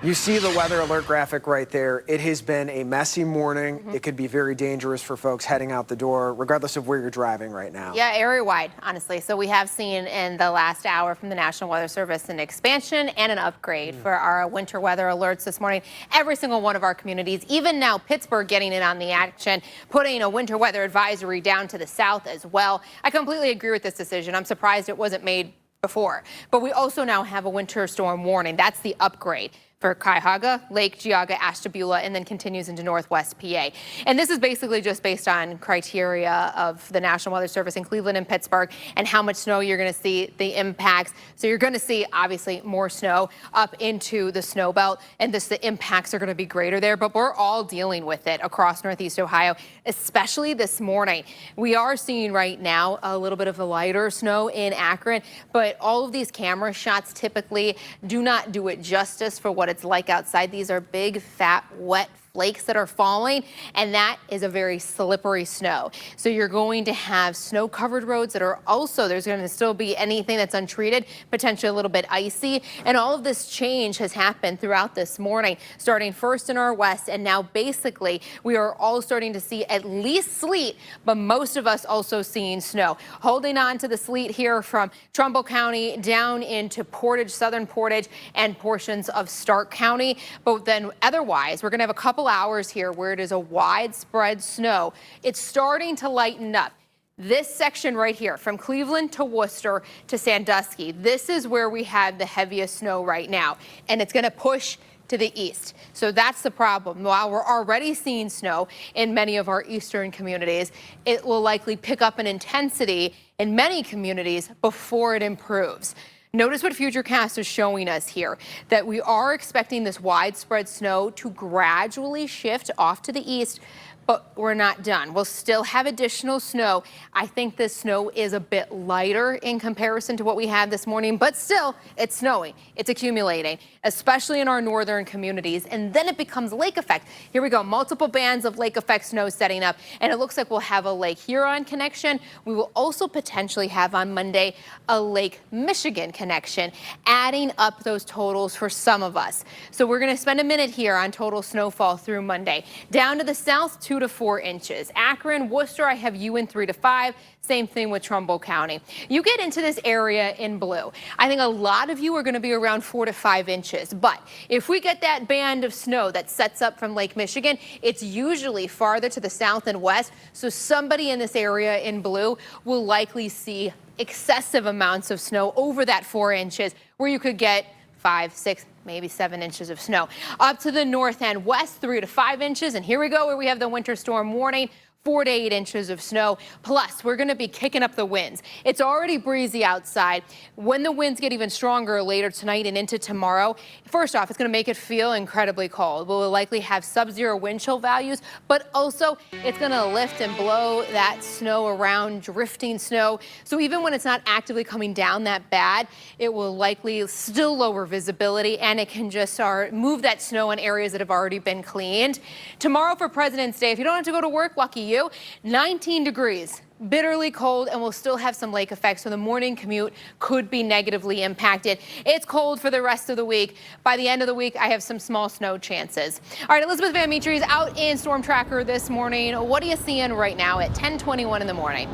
You see the weather alert graphic right there. It has been a messy morning. It could be very dangerous for folks heading out the door, regardless of where you're driving right now. Yeah, area-wide, honestly. So we have seen in the last hour from the National Weather Service an expansion and an upgrade for our winter weather alerts this morning. Every single one of our communities, even now Pittsburgh getting in on the action, putting a winter weather advisory down to the south as well. I completely agree with this decision. I'm surprised it wasn't made before. But we also now have a winter storm warning. That's the upgrade for Cuyahoga, Lake, Geauga, Ashtabula, and then continues into northwest PA. And this is basically just based on criteria of the National Weather Service in Cleveland and Pittsburgh and how much snow you're going to see, the impacts. So you're going to see, obviously, more snow up into the snow belt, and the impacts are going to be greater there. But we're all dealing with it across Northeast Ohio, especially this morning. We are seeing right now a little bit of a lighter snow in Akron, but all of these camera shots typically do not do it justice for what it's like outside. These are big, fat, wet flakes that are falling, and that is a very slippery snow. So you're going to have snow-covered roads that are also, there's going to still be anything that's untreated, potentially a little bit icy. And all of this change has happened throughout this morning, starting first in our west, and now basically we are all starting to see at least sleet, but most of us also seeing snow. Holding on to the sleet here from Trumbull County down into Portage, southern Portage, and portions of Stark County. But then otherwise, we're going to have a couple hours here where it is a widespread snow. It's starting to lighten up. This section right here from Cleveland to Worcester to Sandusky, this is where we have the heaviest snow right now, and it's going to push to the east. So that's the problem. While we're already seeing snow in many of our eastern communities, it will likely pick up in intensity in many communities before it improves. Notice what Futurecast is showing us here, that we are expecting this widespread snow to gradually shift off to the east, but we're not done. We'll still have additional snow. I think this snow is a bit lighter in comparison to what we had this morning, but still, it's snowing. It's accumulating, especially in our northern communities, and then it becomes lake effect. Here we go, multiple bands of lake effect snow setting up, and it looks like we'll have a Lake Huron connection. We will also potentially have on Monday a Lake Michigan connection, adding up those totals for some of us. So we're going to spend a minute here on total snowfall through Monday. Down to the south, 2 to 4 inches. Akron, Worcester, I have you in 3 to 5. Same thing with Trumbull County. You get into this area in blue. I think a lot of you are going to be around 4 to 5 inches. But if we get that band of snow that sets up from Lake Michigan, it's usually farther to the south and west. So somebody in this area in blue will likely see excessive amounts of snow over that 4 inches, where you could get 5, 6, maybe 7 inches of snow. Up to the north and west, 3 to 5 inches. And here we go where we have the winter storm warning. 4 to 8 inches of snow. Plus, we're going to be kicking up the winds. It's already breezy outside. When the winds get even stronger later tonight and into tomorrow, first off, it's going to make it feel incredibly cold. We'll likely have sub-zero wind chill values, but also it's going to lift and blow that snow around, drifting snow. So even when it's not actively coming down that bad, it will likely still lower visibility, and it can just move that snow in areas that have already been cleaned. Tomorrow for President's Day, if you don't have to go to work, lucky you, 19 degrees, bitterly cold, and we'll still have some lake effects, so the morning commute could be negatively impacted. It's cold for the rest of the week. By the end of the week, I have some small snow chances. All right, Elizabeth Van Metre is out in Storm Tracker this morning. What are you seeing right now at 10:21 in the morning?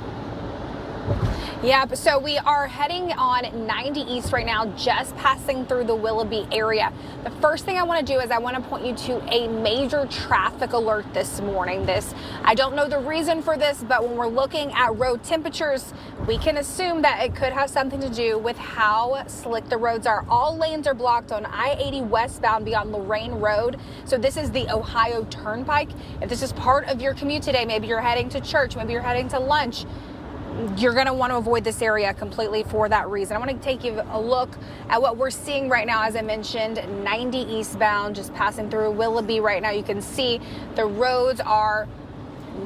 Yeah, so we are heading on 90 East right now, just passing through the Willoughby area. The first thing I want to do is I want to point you to a major traffic alert this morning. I don't know the reason for this, but when we're looking at road temperatures, we can assume that it could have something to do with how slick the roads are. All lanes are blocked on I-80 westbound beyond Lorain Road. So this is the Ohio Turnpike. If this is part of your commute today, maybe you're heading to church, maybe you're heading to lunch, you're going to want to avoid this area completely for that reason. I want to take you a look at what we're seeing right now. As I mentioned, 90 eastbound, just passing through Willoughby right now. You can see the roads are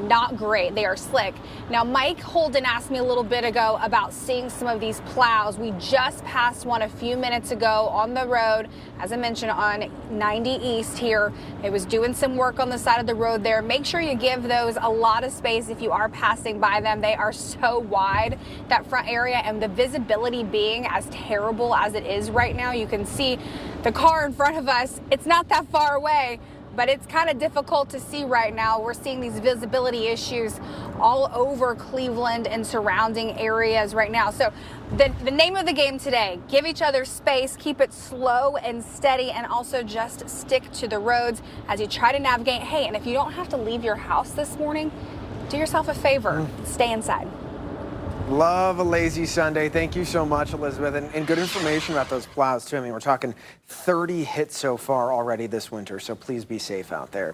not great. They are slick. Now, Mike Holden asked me a little bit ago about seeing some of these plows. We just passed one a few minutes ago on the road, as I mentioned, on 90 East here. It was doing some work on the side of the road there. Make sure you give those a lot of space if you are passing by them. They are so wide, that front area, and the visibility being as terrible as it is right now. You can see the car in front of us. It's not that far away, but it's kind of difficult to see right now. We're seeing these visibility issues all over Cleveland and surrounding areas right now. So the name of the game today, give each other space, keep it slow and steady, and also just stick to the roads as you try to navigate. Hey, and if you don't have to leave your house this morning, do yourself a favor, stay inside. Love a lazy Sunday. Thank you so much, Elizabeth. And good information about those plows, too. I mean, we're talking 30 hits so far already this winter, so please be safe out there.